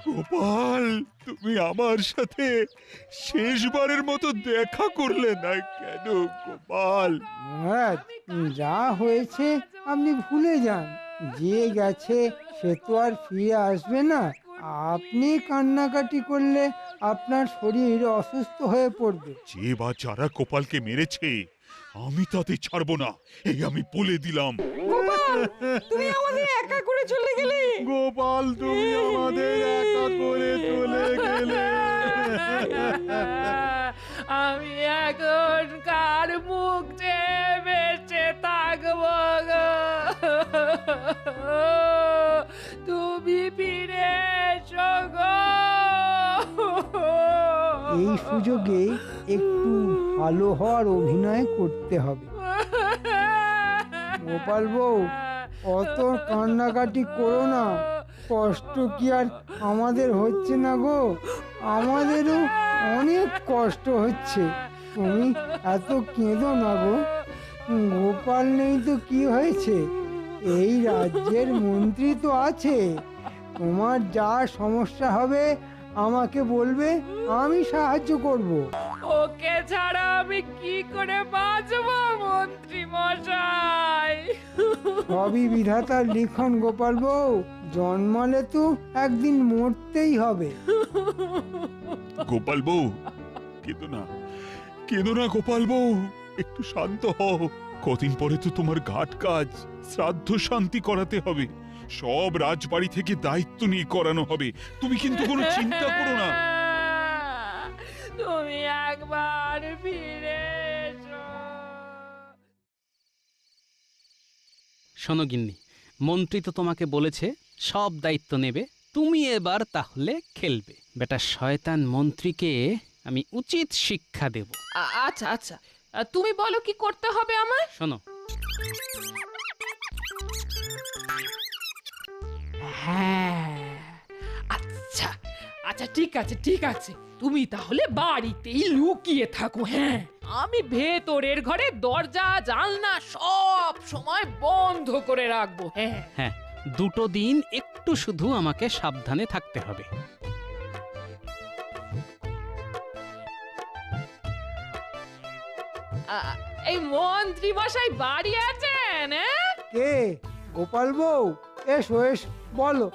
গোপাল, তুমি আমার সাথে শেষবারের মতো দেখা করলে না কেন গোপাল? মহারাজ, যা হয়েছে আপনি ভুলে যান। যে গেছে সে তো আর ফিরে আসবে না। আপনি কান্নাকাটি করলে আপনার শরীর অসুস্থ হয়ে পড়বে। যে বা যারা গোপালকে মেরেছে আমি তাতে ছাড়বো না, এই আমি বলে দিলাম। গোপাল, তুমি আমাদের একা করে চলে গেলে। গোপাল, তুমি আমাদের একা করে চলে গেলে। আমি এখন কার মুখ চেয়ে বেঁচে থাকবো গো? তুমি ফিরে এসো গো। এই সুযোগে একটু ভালো হওয়ার অভিনয় করতে হবে। গোপাল বউ, অত কান্নাকাটি করো না। কষ্ট কি আর আমাদের হচ্ছে না গো? আমাদেরও অনেক কষ্ট হচ্ছে। তুমি এত কেঁদো না গো। গোপাল নেই তো কি হয়েছে? এই রাজ্যের মন্ত্রী তো আছে। তোমার যা সমস্যা হবে আমাকে বলবে, আমি সাহায্য করব। ওকে ছাড়া আমি কি করে বাঁচবো মন্ত্রী মশাই? সবই বিধাতার লিখন গোপাল বউ। জন্মালে তো একদিন মরতেই হবে। গোপাল বউ, কেঁদো না, কেঁদো না গোপাল বউ, একটু শান্ত হও। কদিন পরে তো তোমার ঘাট কাজ, শ্রাদ্ধ শান্তি করাতে হবে। সব রাজবাড়ি থেকে দায়িত্ব নিয়ে করানো হবে। তুমি কিন্তু কোনো চিন্তা করো না। তুমি একবার ফিরে এসো। শোনো গিন্নি, মন্ত্রী তো তোমাকে বলেছে সব দায়িত্ব নেবে, তুমি এবার তাহলে খেলবে। বেটা শয়তান মন্ত্রীকে আমি উচিত শিক্ষা দেব। আচ্ছা আচ্ছা, তুমি বলো কি করতে হবে আমার। শোনো, হ্যাঁ, আচ্ছা আচ্ছা, ঠিক আছে ঠিক আছে। তুমি তাহলে বাড়িতেই লুকিয়ে থাকো। হ্যাঁ, আমি ভেতরের ঘরে দরজা জানলা সব সময় বন্ধ করে রাখবো। হ্যাঁ, হ্যাঁ, 2 দিন একটু শুধু আমাকে সাবধানে থাকতে হবে। এই মন্ত্রী মশাই বাড়ি আছেন? হ্যাঁ, কে? গোপাল বউ, এসো এসো, বলো।